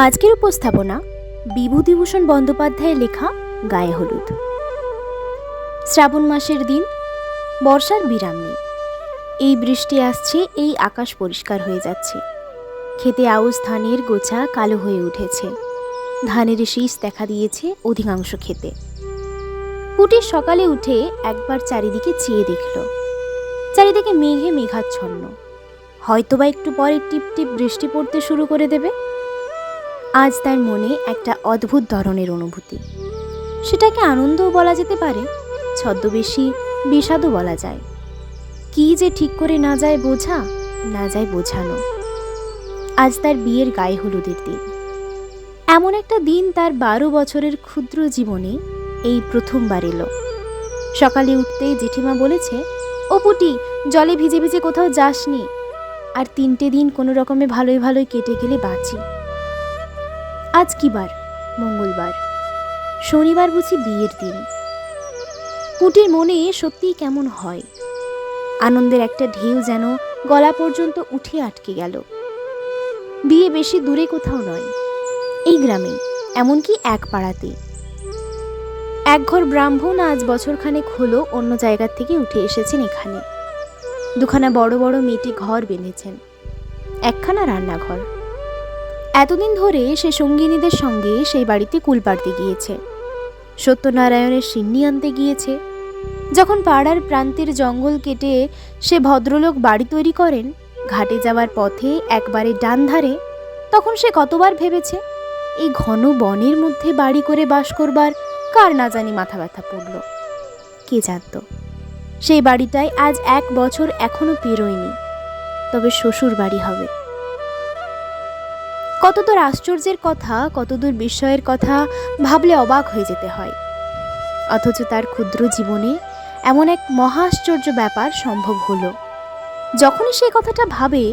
আজকের উপস্থাপনা বিভূতিভূষণ বন্দ্যোপাধ্যায়ের লেখা গায়ে হলুদ। শ্রাবণ মাসের দিন, বর্ষার বিরাম নেই। এই বৃষ্টি আসছে, এই আকাশ পরিষ্কার হয়ে যাচ্ছে। খেতে আউশ ধানের গোছা কালো হয়ে উঠেছে। ধানের শীষ দেখা দিয়েছে অধিকাংশ খেতে। পুটির সকালে উঠে একবার চারিদিকে চেয়ে দেখল। চারিদিকে মেঘে মেঘাচ্ছন্ন। হয়তোবা একটু পরে টিপ টিপ বৃষ্টি পড়তে শুরু করে দেবে। আজ তার মনে একটা অদ্ভুত ধরনের অনুভূতি। সেটাকে আনন্দও বলা যেতে পারে, ছদ্মবেশী বিষাদও বলা যায়। কি যে ঠিক করে না যায় বোঝা, না যায় বোঝানো। আজ তার বিয়ের গায়ে হলুদের দিন। এমন একটা দিন তার 12 বছরের ক্ষুদ্র জীবনে এই প্রথমবার এলো। সকালে উঠতেই জেঠিমা বলেছে, ও পুটি, জলে ভিজে ভিজে কোথাও যাসনি, আর 3টে দিন কোনো রকমে ভালোই ভালোই কেটে গেলে বাঁচি। আজ কি বার? মঙ্গলবার। শনিবার বুঝি বিয়ের দিন। পুটির মনে সত্যিই কেমন হয়। আনন্দের একটা ঢেউ যেন গলা পর্যন্ত উঠে আটকে গেল। বিয়ে বেশি দূরে কোথাও নয়, এই গ্রামেই, এমনকি এক পাড়াতে। এক ঘর ব্রাহ্মণ আজ বছরখানেক হলো অন্য জায়গার থেকে উঠে এসেছেন এখানে। দুখানা বড় বড় মেটে ঘর বেঁধেছেন, একখানা রান্নাঘর। এতদিন ধরে সে সঙ্গিনীদের সঙ্গে সেই বাড়িতে কুল পাড়তে গিয়েছে, সত্যনারায়ণের সিন্নি আনতে গিয়েছে। যখন পাড়ার প্রান্তের জঙ্গল কেটে সে ভদ্রলোক বাড়ি তৈরি করেন ঘাটে যাওয়ার পথে একবারে ডান ধারে, তখন সে কতবার ভেবেছে এই ঘন বনের মধ্যে বাড়ি করে বাস করবার কার না জানি মাথা ব্যথা পড়ল। কে জানত সেই বাড়িটায় আজ 1 বছর এখনো পেরোয়নি, তবে শ্বশুর বাড়ি হবে। কতদূর আশ্চর্যের কথা, কতদূর বিস্ময়ের কথা ভাবলে অবাক হয়ে যেতে হয়। অথচ তার ক্ষুদ্র জীবনে এমন এক মহাশ্চর্য ব্যাপার সম্ভব হলো। যখনই সে কথাটা ভাবে,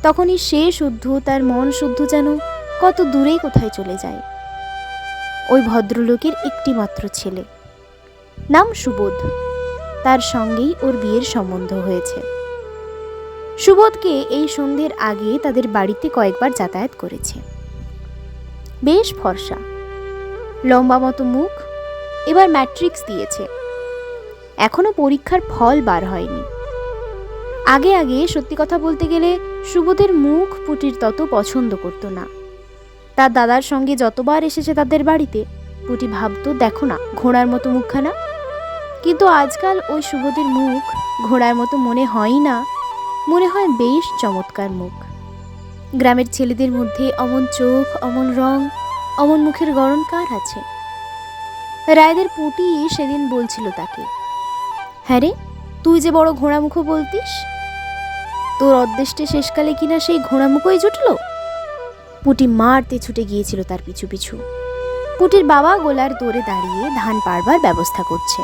তখনই সে শুদ্ধ, তার মন শুদ্ধ যেন কত দূরে কোথায় চলে যায়। ওই ভদ্রলোকের একটি মাত্র ছেলে, নাম সুবোধ। তার সঙ্গেই ওর বিয়ের সম্বন্ধ হয়েছে। সুবোধকে এই সন্ধ্যের আগে তাদের বাড়িতে কয়েকবার যাতায়াত করেছে। বেশ ফর্সা, লম্বা মতো মুখ, এবার ম্যাট্রিক্স দিয়েছে। এখনো পরীক্ষার ফল বার হয়নি। আগে আগে সত্যি কথা বলতে গেলে সুবোধের মুখ পুটির তত পছন্দ করত না। তার দাদার সঙ্গে যতবার এসেছে তাদের বাড়িতে, পুটি ভাবত, দেখো না ঘোড়ার মতো মুখখানা। কিন্তু আজকাল ওই সুবোধের মুখ ঘোড়ার মতো মনে হয়ই না, মনে হয় বেশ চমৎকার মুখ। গ্রামের ছেলেদের মধ্যে অমন চোখ, অমন রং, অমন মুখের গড়ন কার আছে? রায়দের পুটি সেদিন বলছিল তাকে, হ্যাঁ রে, তুই যে বড় ঘোড়ামুখো বলতিস, তোর অদ্দেষ্টে শেষকালে কিনা সেই ঘোড়ামুখোই জুটল। পুটি মারতে ছুটে গিয়েছিল তার পিছু পিছু। পুটির বাবা গোলার দৌড়ে দাঁড়িয়ে ধান পাড়বার ব্যবস্থা করছে।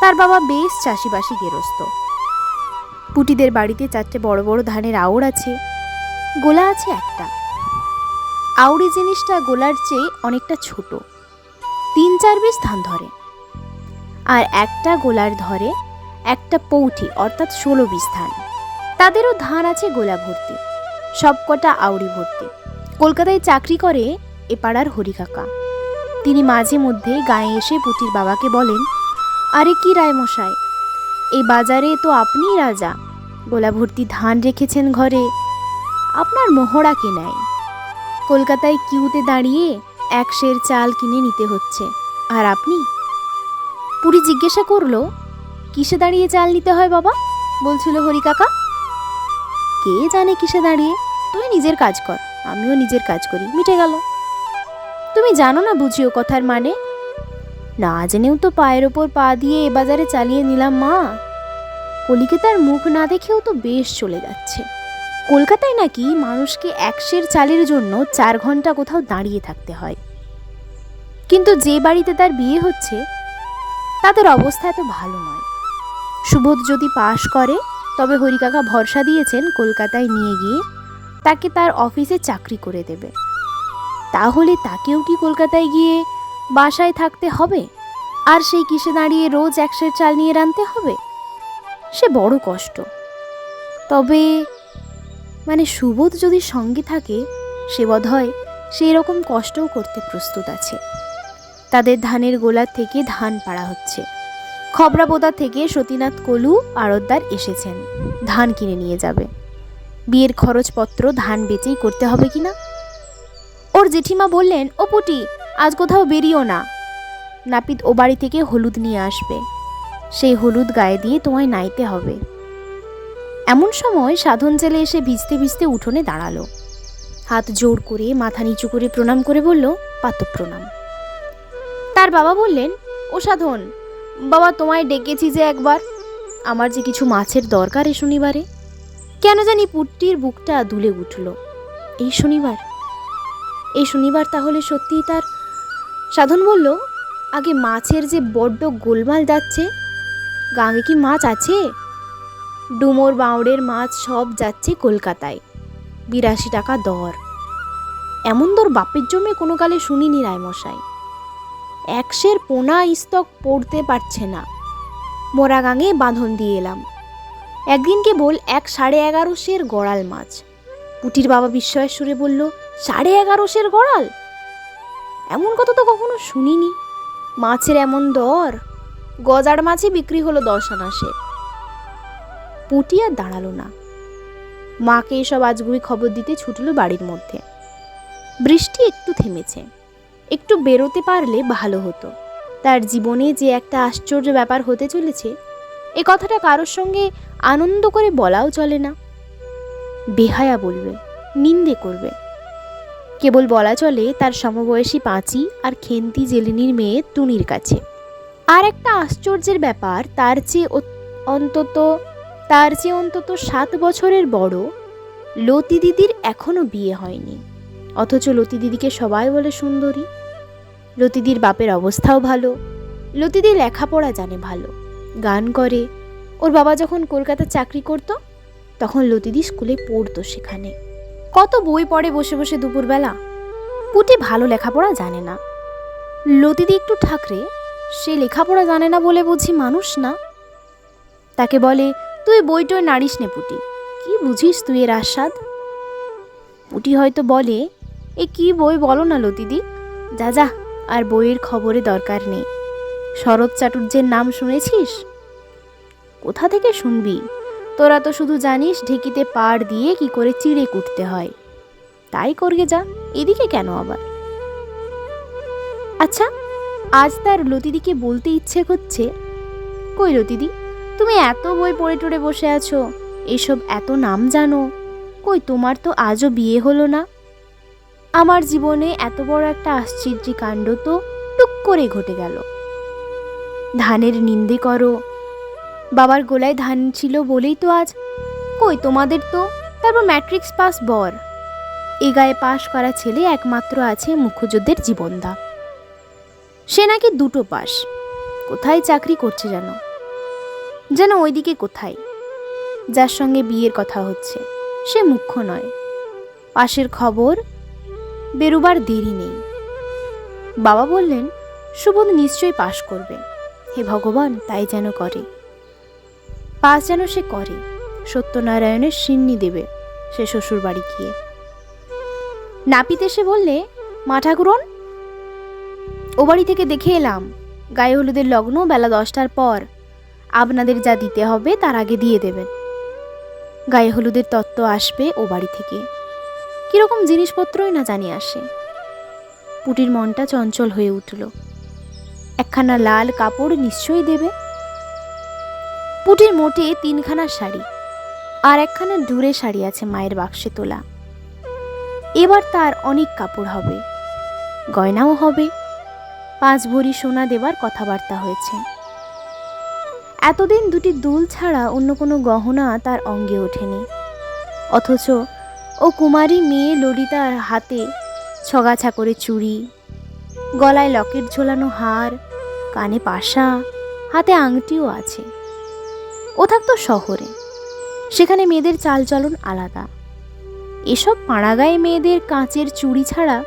তার বাবা বেশ চাষিবাসী গেরস্ত। পুটিদের বাড়িতে 4টে বড় বড় ধানের আউড় আছে, গোলা আছে একটা। আউড়ি জিনিসটা গোলার চেয়ে অনেকটা ছোট, 3-4 বিশ ধান ধরে। আর একটা গোলার ধরে একটা পৌঠি, অর্থাৎ 16 বিশ ধান। তাদেরও ধান আছে গোলা ভর্তি, সবকটা আউড়ি ভর্তি। কলকাতায় চাকরি করে এ পাড়ার হরিকাকা। তিনি মাঝে মধ্যে গায়ে এসে পুটির বাবাকে বলেন, আরে কি রায়মশাই, এই বাজারে তো আপনিই রাজা, গোলা ভর্তি ধান রেখেছেন ঘরে, আপনার মোহরা কে নেয়? কলকাতায় কিউতে দাঁড়িয়ে 1 সের চাল কিনে নিতে হচ্ছে, আর আপনি? পুরি জিজ্ঞাসা করলো, কিসে দাঁড়িয়ে চাল নিতে হয় বাবা? বলছিল হরিকাকা। কে জানে কিসে দাঁড়িয়ে, তুই নিজের কাজ কর, আমিও নিজের কাজ করি, মিটে গেল। তুমি জানো না বুঝিও কথার মানে? না জেনেও তো পায়ের ওপর পা দিয়ে এ বাজারে চালিয়ে নিলাম মা। কলিকাতার মুখ না দেখেও তো বেশ চলে যাচ্ছে। কলকাতায় নাকি মানুষকে 1 সের চালের জন্য 4 ঘন্টা কোথাও দাঁড়িয়ে থাকতে হয়। কিন্তু যে বাড়িতে তার বিয়ে হচ্ছে তাদের অবস্থা এত ভালো নয়। সুবোধ যদি পাশ করে, তবে হরিকাকা ভরসা দিয়েছেন কলকাতায় নিয়ে গিয়ে তাকে তার অফিসে চাকরি করে দেবে। তাহলে তাকেও কি কলকাতায় গিয়ে বাসায় থাকতে হবে, আর সেই কিসে দাঁড়িয়ে রোজ 1 সের চাল নিয়ে রাঁধতে হবে? সে বড় কষ্ট। তবে সুবোধ যদি সঙ্গে থাকে, সে বোধহয় সেই রকম কষ্টও করতে প্রস্তুত আছে। তাদের ধানের গোলার থেকে ধান পাড়া হচ্ছে। খবরাবোদা থেকে সতীনাথ কলু আড়তদার এসেছেন, ধান কিনে নিয়ে যাবে। বিয়ের খরচপত্র ধান বেচেই করতে হবে কিনা। ওর জেঠিমা বললেন, ও পুটি, আজ কোথাও বেরিও না, নাপিত ও বাড়ি থেকে হলুদ নিয়ে আসবে, সেই হলুদ গায়ে দিয়ে তোমায় নাইতে হবে। এমন সময় সাধন ছেলে এসে ভিজতে ভিজতে উঠোনে দাঁড়ালো। হাত জোড় করে মাথা নিচু করে প্রণাম করে বলল, পাতক প্রণাম। তার বাবা বললেন, ও সাধন বাবা, তোমায় ডেকেছি যে একবার, আমার যে কিছু মাছের দরকার এ শনিবারে। কেন জানি পুট্টির বুকটা দুলে উঠল। এই শনিবার তাহলে সত্যিই তার। সাধন বলল, আগে মাছের যে বড্ড গোলমাল যাচ্ছে, গাঙে কি মাছ আছে? ডুমোর বাউড়ের মাছ সব যাচ্ছে কলকাতায়, 82 টাকা দর। এমন দর বাপের জমে কোনো কালে শুনিনি রায়মশাই। 100 পোনা স্তক পড়তে পারছে না। মোরা গাঙে বাঁধন দিয়ে এলাম, একদিন কেবল 11.5 গড়াল মাছ। পুটির বাবা বিস্ময়ের সুরে বলল, 11.5 গড়াল? এমন কথা তো কখনো শুনিনি। মাছের এমন দর? গজার মাছই বিক্রি হলো 10 আনাসে। পুটি আর দাঁড়ালো না, মাকে এসব আজগুবি খবর দিতে ছুটল বাড়ির মধ্যে। বৃষ্টি একটু থেমেছে, একটু বেরোতে পারলে ভালো হতো। তার জীবনে যে একটা আশ্চর্য ব্যাপার হতে চলেছে, এ কথাটা কারোর সঙ্গে আনন্দ করে বলাও চলে না। বেহায়া বলবে, নিন্দে করবে। কেবল বলা চলে তার সমবয়সী পাঁচি আর খেন্তি জেলিনির মেয়ে টুনির কাছে। আর একটা আশ্চর্যের ব্যাপার, তার চেয়ে অন্তত 7 বছরের বড় লতি দিদির এখনো বিয়ে হয়নি, অথচ লতি দিদিকে সবাই বলে সুন্দরী। লতিদির বাপের অবস্থাও ভালো, লতিদি লেখাপড়া জানে ভালো, গান করে। ওর বাবা যখন কলকাতা চাকরি করত, তখন লতিদি স্কুলে পড়তো সেখানে। কত বই পড়ে বসে বসে দুপুরবেলা। পুটি ভালো লেখাপড়া জানে না, লতিদি একটু ঠাকরে, সে লেখাপড়া জানে না বলে বুঝি মানুষ না। তাকে বলে, তুই বইটই নাড়িস নে পুটি, কি বুঝিস তুই এর আস্বাদ? পুটি হয়তো বলে, এ কি বই বলো না লতিদি, যা যা, আর বইয়ের খবরে দরকার নেই। শরৎ চাটুর্যের নাম শুনেছিস? কোথা থেকে শুনবি, তোরা তো শুধু জানিস ঢেকিতে পাড় দিয়ে কি করে চিড়ে কুটতে হয়, তাই করগে যা, এদিকে কেন আবার? আচ্ছা, আজ তার লতিদিকে বলতে ইচ্ছে করছে, কই লতিদি, তুমি এত বই পড়ে টড়ে বসে আছো, এসব এত নাম জানো, কই তোমার তো আজও বিয়ে হলো না? আমার জীবনে এত বড় একটা আশ্চর্য কাণ্ড তো টুক করে ঘটে গেল। ধানের নিন্দে করো, বাবার গোলায় ধান ছিল বলেই তো আজ। কই তোমাদের তো তারপর ম্যাট্রিক্স পাস বর, এ গায়ে পাশ করা ছেলে একমাত্র আছে মুখ্যযোদ্ধের জীবনদা, সে নাকি 2টো পাস। কোথায় চাকরি করছে যেন ওইদিকে কোথায়। যার সঙ্গে বিয়ের কথা হচ্ছে সে মুখ্য নয়, পাশের খবর বেরুবার দেরি নেই। বাবা বললেন, সুবোধ নিশ্চয়ই পাশ করবে, হে ভগবান তাই যেন করে, পাস যেন সে করে, সত্যনারায়ণের সিন্নি দেবে সে শ্বশুর বাড়ি গিয়ে। নাপিত এসে বললে, মা ঠাকুরন, ও বাড়ি থেকে দেখে এলাম, গায়ে হলুদের লগ্ন বেলা 10টার পর, আপনাদের যা দিতে হবে তার আগে দিয়ে দেবেন। গায়ে হলুদের তত্ত্ব আসবে ও বাড়ি থেকে, কিরকম জিনিসপত্রই না জানি আসে। পুটির মনটা চঞ্চল হয়ে উঠল। একখানা লাল কাপড় নিশ্চয়ই দেবে। পুটির মোটে 3খানা শাড়ি আর একখানা ডুরে শাড়ি আছে মায়ের বাক্সে তোলা। এবার তার অনেক কাপড় হবে, গয়নাও হবে। 5 ভরি সোনা দেবার কথাবার্তা হয়েছে। এতদিন 2টি দুল ছাড়া অন্য কোনো গহনা তার অঙ্গে ওঠেনি, অথচ ও কুমারী মেয়ে ললিতার হাতে ছগাছা করে চুড়ি, গলায় লকেট ঝোলানো হার, কানে পাশা, হাতে আংটিও আছে। ও থাকতো শহরে, সেখানে মেয়েদের চালচলন আলাদা। এসব পাড়াগাঁয়ে মেয়েদের কাঁচের চুড়ি ছাড়া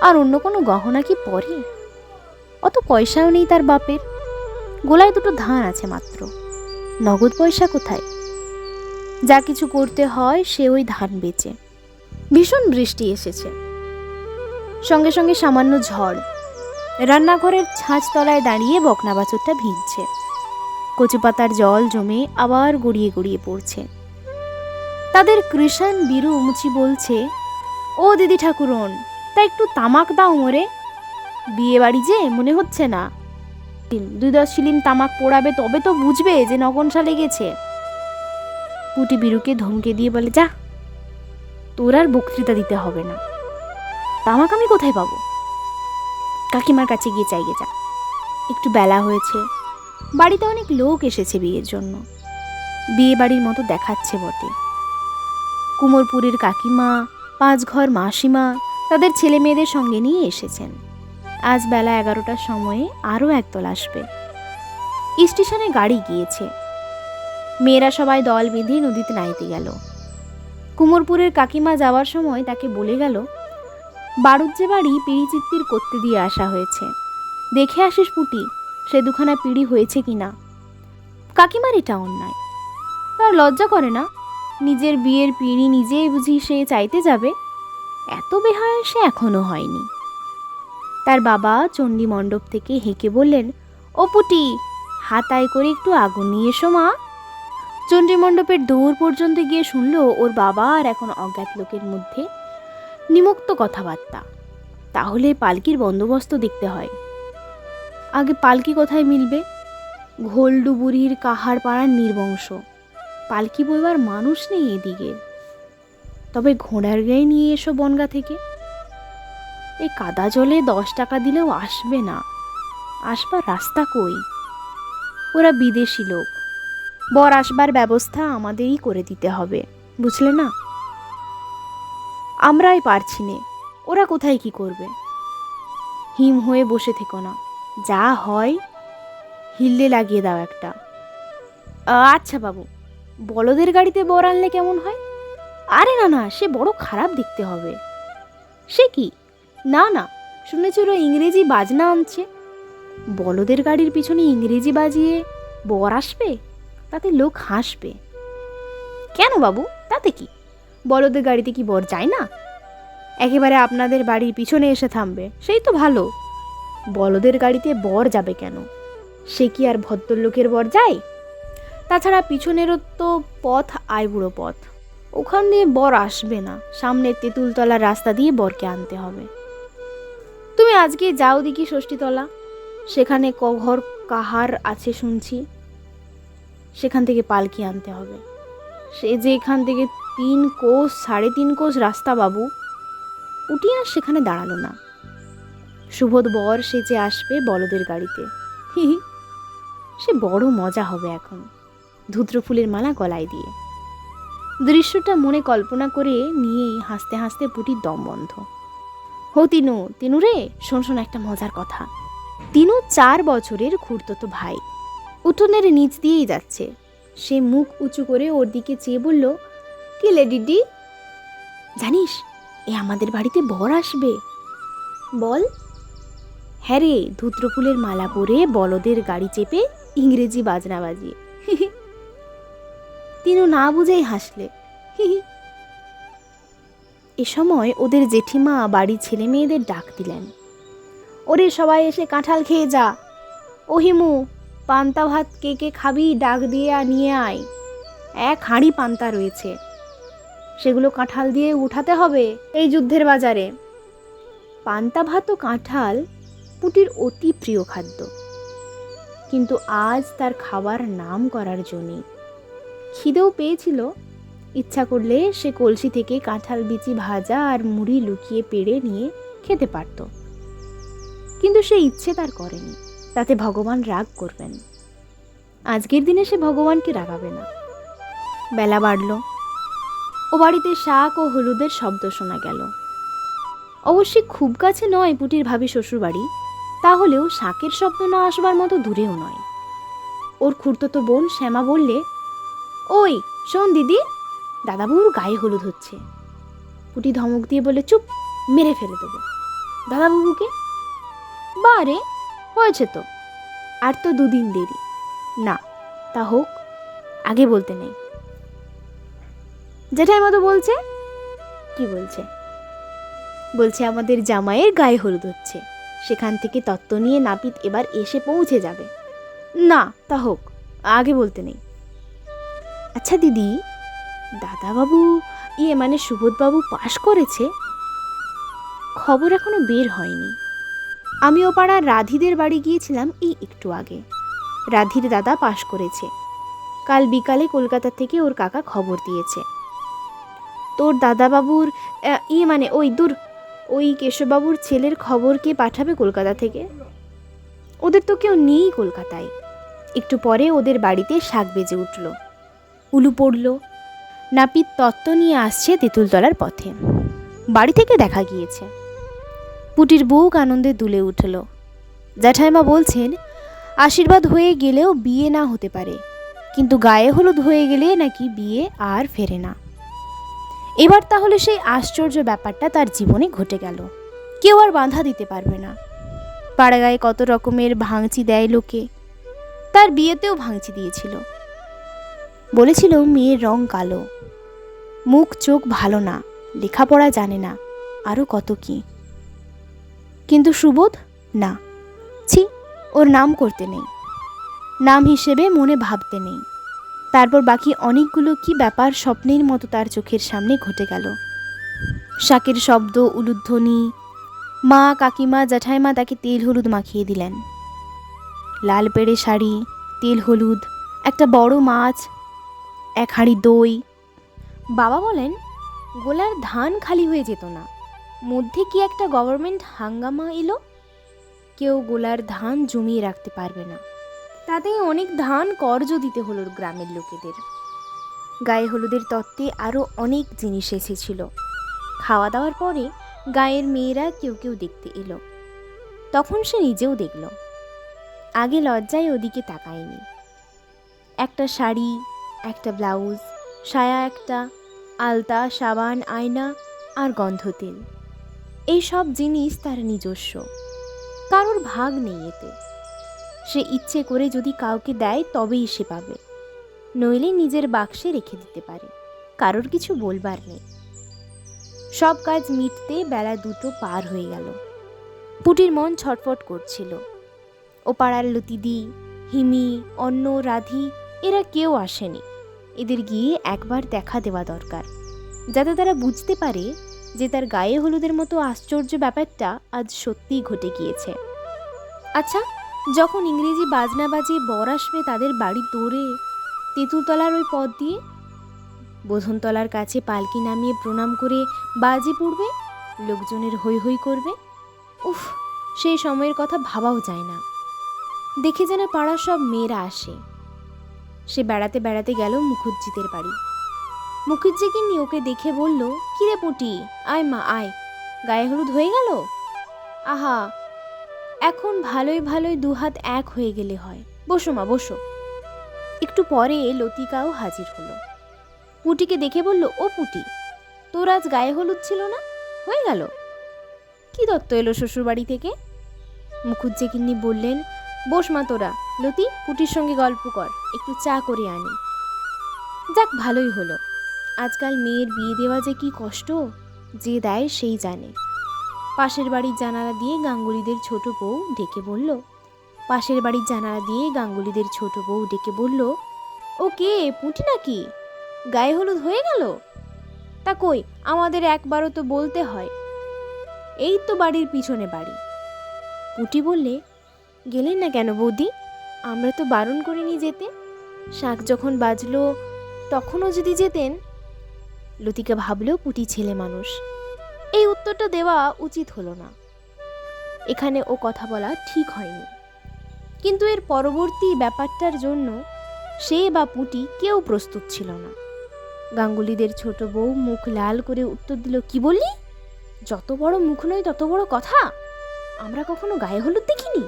আর অন্য কোনো গহনা কি পরে? অত পয়সাও নেই তার বাপের, গোলায় 2টো ধান আছে মাত্র, নগদ পয়সা কোথায়? যা কিছু করতে হয় সে ওই ধান বেচে। ভীষণ বৃষ্টি এসেছে, সঙ্গে সঙ্গে সামান্য ঝড়। রান্নাঘরের ছাঁচতলায় দাঁড়িয়ে বকনা বাছুরটা ভিজছে। কচুপাতার জল জমে আবার গড়িয়ে গড়িয়ে পড়ছে। তাদের কৃষাণ বীরু মুচি বলছে, ও দিদি ঠাকুরন, তা একটু তামাক দাও মোরে, বিয়ে বাড়ি যে মনে হচ্ছে না। 2-10 শিলিন তামাক পোড়াবে, তবে তো বুঝবে যে নগনসা লেগেছে। পুটি বীরুকে ধমকে দিয়ে বলে, যা, তোর আর বক্তৃতা দিতে হবে না। তামাক আমি কোথায় পাবো? কাকিমার কাছে গিয়ে চাইয়ে যা। একটু বেলা হয়েছে, বাড়িতে অনেক লোক এসেছে বিয়ের জন্য। বিয়ে বাড়ির মতো দেখাচ্ছে বটে। কুমোরপুরের কাকিমা, 5 ঘর মাসিমা তাদের ছেলে মেয়েদের সঙ্গে নিয়ে এসেছেন। আজ বেলা 11টার সময়ে আরও একদল আসবে। স্টেশনে গাড়ি গিয়েছে। মেয়েরা সবাই দল বেঁধে নদীতে নাইতে গেল। কুমোরপুরের কাকিমা যাওয়ার সময় তাকে বলে গেল, বাড়ুজ্জে বাড়ি পিড়ি চিত্তির করতে দিয়ে আসা হয়েছে, দেখে আসিস পুটি সে দুখানা পিড়ি হয়েছে কিনা। কাকিমার এটা অন্যায়, তার লজ্জা করে না? নিজের বিয়ের পিড়ি নিজেই বুঝি সে চাইতে যাবে? এত বেহায়া সে এখনো হয়নি। তার বাবা চণ্ডী মণ্ডপ থেকে হেঁকে বললেন, ও পুটি, হাতায় করে একটু আগুন নিয়ে এসো মা। চণ্ডী মণ্ডপের দৌড় পর্যন্ত গিয়ে শুনল ওর বাবা আর এখন অজ্ঞাত লোকের মধ্যে নিমুক্ত কথাবার্তা। তাহলে পালকির বন্দোবস্ত দেখতে হয়। আগে পালকি কোথায় মিলবে? ঘোলডুবুরির কাহার পাড়ার নির্বংশ, পালকি বইবার মানুষ নেই এদিকে। তবে ঘোড়ার গায়ে নিয়ে এসো বনগা থেকে। এই কাদা জলে 10 টাকা দিলেও আসবে না, আসবার রাস্তা কই? ওরা বিদেশি লোক, বর আসবার ব্যবস্থা আমাদেরই করে দিতে হবে, বুঝলে না? আমরাই পারছি নে, ওরা কোথায় কি করবে? হিম হয়ে বসে থেকো না, যা হয় হিল্লে লাগিয়ে দাও একটা। আচ্ছা বাবু, বলদের গাড়িতে বর আনলে কেমন হয়? আরে না না, সে বড় খারাপ দেখতে হবে। সে কি? না না, শুনেছি ওরা ইংরেজি বাজনা আনছে। বলদের গাড়ির পিছনে ইংরেজি বাজিয়ে বর আসবে, তাতে লোক হাসবে। কেন বাবু, তাতে কি? বলদের গাড়িতে কি বর যায় না? একেবারে আপনাদের বাড়ির পিছনে এসে থামবে, সেই তো ভালো। বলদের গাড়িতে বর যাবে কেন? সে কি আর ভদ্রলোকের বর যায়? তাছাড়া পিছনেরও তো পথ আইবুড়ো পথ, ওখান দিয়ে বর আসবে না। সামনের তেঁতুলতলার রাস্তা দিয়ে বরকে আনতে হবে। তুমি আজকে যাও দেখি ষষ্ঠীতলা, সেখানে কঘর কাহার আছে শুনছি, সেখান থেকে পালকি আনতে হবে। সে যে এখান থেকে 3 কোষ 3.5 কোষ রাস্তা বাবু। উঠি আর সেখানে দাঁড়ালো না। সুবোধ বর সেজে আসবে বলদের গাড়িতে। হি হি, সে বড় মজা হবে এখন, ধুত্র ফুলের মালা গলায় দিয়ে। দৃশ্যটা মনে কল্পনা করে নিয়েই হাসতে হাসতে পুটির দম বন্ধ। হো তিনু, তিনু রে, শোন শোন একটা মজার কথা। তিনু 4 বছরের খুড়তুতো ভাই। উঠোনের নিচ দিয়েই যাচ্ছে। সে মুখ উঁচু করে ওর দিকে চেয়ে বলল, কি লে ডিডি, জানিস এ আমাদের বাড়িতে বর আসবে? বল। হ্যাঁ রে, ধুত্র ফুলের মালা পরে বলদের গাড়ি চেপে ইংরেজি বাজনা বাজিয়ে। তিনু না বুঝেই হাসলে। এ সময় ওদের জেঠিমা বাড়ির ছেলে মেয়েদের ডাক দিলেন, ওরে সবাই এসে কাঁঠাল খেয়ে যা। ও হিমু, পান্তা ভাত কে কে খাবি ডাক দিয়ে নিয়ে আয়। 1 হাঁড়ি পান্তা রয়েছে, সেগুলো কাঁঠাল দিয়ে উঠাতে হবে এই যুদ্ধের বাজারে। পান্তা ভাত ও কাঁঠাল পুটির অতি প্রিয় খাদ্য, কিন্তু আজ তার খাবার নাম করার জন্যে। খিদেও পেয়েছিল, ইচ্ছা করলে সে কলসি থেকে কাঁঠাল বিচি ভাজা আর মুড়ি লুকিয়ে পেড়ে নিয়ে খেতে পারত, কিন্তু সে ইচ্ছে তার করেনি, তাতে ভগবান রাগ করবেন। আজকের দিনে সে ভগবানকে রাগাবে না। বেলা বাড়ল, ও বাড়িতে শাক ও হলুদের শব্দ শোনা গেল। অবশ্যই খুব কাছে নয় পুটির ভাবি শ্বশুর বাড়ি, তাহলেও শাকের শব্দ না আসবার মতো দূরেও নয়। ওর খুড়তুতো বোন শ্যামা বললে, ওই শোন দিদি, দাদাবাবুর গায়ে হলুদ হচ্ছে। পুটি ধমক দিয়ে বলে, চুপ, মেরে ফেলে দেবো। দাদাবাবুকে? বারে, হয়েছে তো, আর তো 2 দিন দেরি। না, তা হোক, আগে বলতে নেই। জেঠাই মতো বলছে। কি বলছে? বলছে আমাদের জামাইয়ের গায়ে হলুদ হচ্ছে, সেখান থেকে তত্ত্ব নিয়ে নাপিত এবার এসে পৌঁছে যাবে। না তা হোক, আগে বলতে নেই। আচ্ছা দিদি, দাদাবাবু মানে সুবোধবাবু পাশ করেছে? খবর এখনো বের হয়নি। আমি ও পাড়ার রাধিদের বাড়ি গিয়েছিলাম এই একটু আগে। রাধির দাদা পাশ করেছে। কাল বিকালে কলকাতা থেকে ওর কাকা খবর দিয়েছে। তোর দাদাবাবুর মানে ওই কেশববাবুর ছেলের খবর কে পাঠাবে কলকাতা থেকে? ওদের তো কেউ নেই কলকাতায়। একটু পরে ওদের বাড়িতে শাক বেজে উঠল, উলু পড়ল। নাপিত তত্ত্ব নিয়ে আসছে তেঁতুলতলার পথে। বাড়ি থেকে দেখা গিয়েছে। পুটির বুক আনন্দে দুলে উঠল। জ্যাঠাইমা বলছেন আশীর্বাদ হয়ে গেলেও বিয়ে না হতে পারে, কিন্তু গায়ে হলুদ হয়ে গেলে নাকি বিয়ে আর ফেরে না। এবার তাহলে সেই আশ্চর্য ব্যাপারটা তার জীবনে ঘটে গেল। কেউ আর বাধা দিতে পারবে না। পাড়াগায়ে কত রকমের ভাঙচি দেয় লোকে। তার বিয়েতেও ভাঙচি দিয়েছিল। বলেছিল মেয়ের রং কালো, মুখ চোখ ভালো না, লেখাপড়া জানে না, আরও কত কি। কিন্তু সুবোধ না, ছি, ওর নাম করতে নেই, নাম হিসেবে মনে ভাবতে নেই। তারপর বাকি অনেকগুলো কি ব্যাপার স্বপ্নের মতো তার চোখের সামনে ঘটে গেল। শাকের শব্দ, উলুধ্বনি, মা কাকিমা জ্যাঠাইমা তাকে তেল হলুদ মাখিয়ে দিলেন। লাল পেড়ে শাড়ি, তেল হলুদ, একটা বড় মাছ, এক হাঁড়ি দই। বাবা বলেন গোলার ধান খালি হয়ে যেত না, মধ্যে কি একটা গভর্নমেন্ট হাঙ্গামা এলো, কেউ গোলার ধান জমিয়ে রাখতে পারবে না। তাতেই অনেক ধান কর্জ দিতে হলো গ্রামের লোকেদের। গায়ে হলুদের তত্ত্বে আরও অনেক জিনিস এসেছিল। খাওয়া দাওয়ার পরে গায়ের মেয়েরা কেউ কেউ দেখতে এলো। তখন সে নিজেও দেখল। আগে লজ্জায় ওদিকে তাকায়নি। একটা শাড়ি, একটা ব্লাউজ, সায়া একটা, আলতা, সাবান, আয়না আর গন্ধতেল, এই সব জিনিস তার নিজস্ব, কারোর ভাগ নেই এতে। সে ইচ্ছে করে যদি কাউকে দেয় তবেই সে পাবে, নইলে নিজের বাক্সে রেখে দিতে পারে, কারোর কিছু বলবার নেই। সব কাজ মিটতে বেলা 2টো পার হয়ে গেল। পুটির মন ছটফট করছিল। ও পাড়ার লতিদি, হিমি, অন্য, রাধি এরা কেউ আসেনি। এদের গিয়ে একবার দেখা দেওয়া দরকার, যাতে তারা বুঝতে পারে যে তার গায়ে হলুদের মতো আশ্চর্য ব্যাপারটা আজ সত্যিই ঘটে গিয়েছে। আচ্ছা, যখন ইংরেজি বাজনা বাজিয়ে বর আসবে তাদের বাড়ির দৌড়ে তেঁতুলতলার ওই পথ দিয়ে, বোধনতলার কাছে পালকি নামিয়ে প্রণাম করে বাজে পড়বে, লোকজনের হৈ হৈ করবে, উফ, সেই সময়ের কথা ভাবাও যায় না। দেখে যেন পাড়ার সব মেয়েরা আসে। সে বেড়াতে বেড়াতে গেল মুখুজ্জিদের বাড়ি। মুখুজ্জিগিন্নি ওকে দেখে বলল, কিরে পুটি, আয় মা আয়, গায়ে হলুদ হয়ে গেল? আহা, এখন ভালোই ভালোই দুহাত এক হয়ে গেলে হয়, বসো মা বসো। একটু পরে লতিকাও হাজির হলো। পুটিকে দেখে বলল, ও পুটি, তোর আজ গায়ে হলুদ ছিল না, হয়ে গেল? কি দত্ত এলো শ্বশুর বাড়ি থেকে? মুখুজ্জিগিন্নি বললেন, বস মা তোরা, লতি পুটির সঙ্গে গল্প কর, একটু চা করে আনি। যাক, ভালোই হলো। আজকাল মেয়ের বিয়ে দেওয়া যে কি কষ্ট, যে দেয় সেই জানে। পাশের বাড়ির জানালা দিয়ে গাঙ্গুলিদের ছোট বউ ডেকে বলল, ও কে, পুঁটি নাকি? গায়ে হলুদ হয়ে গেল? তা কই, আমাদের একবারও তো বলতে হয়। এই তো বাড়ির পিছনে বাড়ি। পুঁটি বললে, গেলেন না কেন বৌদি? আমরা তো বারণ করিনি যেতে। শাক যখন বাজলো তখনও যদি যেতেন। লতিকা ভাবল পুঁটি ছেলে মানুষ, এই উত্তরটা দেওয়া উচিত হলো না। এখানে ও কথা বলা ঠিক হয়নি। কিন্তু এর পরবর্তী ব্যাপারটার জন্য সে বা পুঁটি কেউ প্রস্তুত ছিল না। গাঙ্গুলিদের ছোট বউ মুখ লাল করে উত্তর দিল, কি বললি? যত বড় মুখ নয় তত বড় কথা। আমরা কখনো গায়ে হলুদ দেখিনি।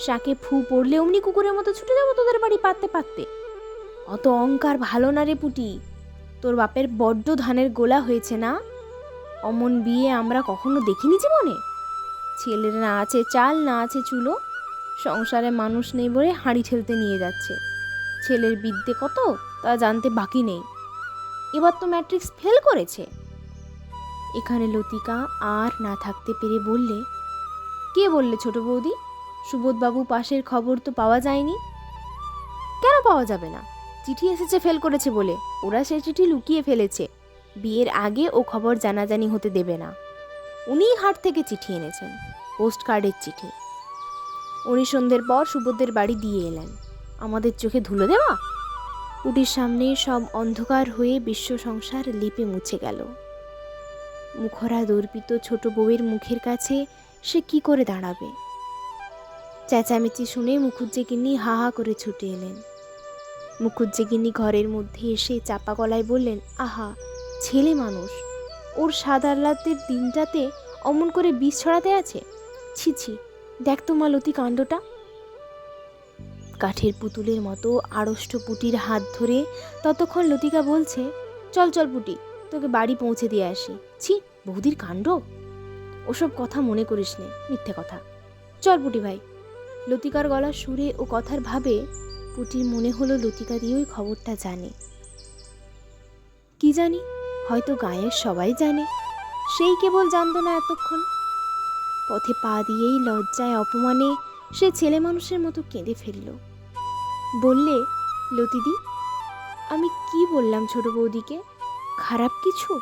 শাকে ফু পড়লে অমনি কুকুরের মতো ছুটে যাবো তোদের বাড়ি পাততে পাততে। অত অহংকার ভালো না রে পুটি, তোর বাপের বড্ড ধানের গোলা হয়েছে না? অমন বিয়ে আমরা কখনো দেখিনি জীবনে। ছেলের না আছে চাল, না আছে চুলো, সংসারে মানুষ নেই বলে হাঁড়ি ঠেলতে নিয়ে যাচ্ছে। ছেলের বিদ্যে কত তা জানতে বাকি নেই। এবার তো ম্যাট্রিক্স ফেল করেছে। এখানে লতিকা আর না থাকতে পেরে বললে, কে বললে ছোট বৌদি? সুবোধবাবু পাশের খবর তো পাওয়া যায়নি। কেন পাওয়া যাবে না? চিঠি এসেছে ফেল করেছে বলে। ওরা সে চিঠি লুকিয়ে ফেলেছে। বিয়ের আগে ও খবর জানাজানি হতে দেবে না। উনিই হাট থেকে চিঠি এনেছেন, পোস্ট কার্ডের চিঠি। উনি সন্ধ্যের পর সুবোধদের বাড়ি দিয়ে এলেন। আমাদের চোখে ধুলো দেওয়া? পুটির সামনে সব অন্ধকার হয়ে বিশ্ব সংসার লিপে মুছে গেল। মুখরা দর্পিত ছোট বউয়ের মুখের কাছে সে কি করে দাঁড়াবে? চেঁচামেচি শুনে মুখুজ্জেগিন্নি হা হা করে ছুটে এলেন। মুখুজ্জেগিন্নি ঘরের মধ্যে এসে চাপা গলায় বললেন, আহা, ছেলে মানুষ, ওর স্বাদ আহ্লাদের দিনটাতে অমন করে বিষ ছড়াতে আছে? ছি ছি, দেখ তো মা লতি কাণ্ডটা। কাঠের পুতুলের মতো আড়ষ্ট পুটির হাত ধরে ততক্ষণ লতিকা বলছে, চল চল পুটি, তোকে বাড়ি পৌঁছে দিয়ে আসি। ছি, বৌদির কাণ্ড। ওসব কথা মনে করিস নে, মিথ্যে কথা। চল পুটি ভাই। লতিকার গলার সুরে ও কথার ভাবে পুটির মনে হলো লতিকা দিয়ে ওই খবরটা জানে। কি জানি, হয়তো গায়ের সবাই জানে, সেই কেবল জানতো না এতক্ষণ। পথে পা দিয়েই লজ্জায় অপমানে সে ছেলে মানুষের মতো কেঁদে ফেলল। বললে, লতিদি, আমি কি বললাম ছোট বৌদিকে? খারাপ কিছু?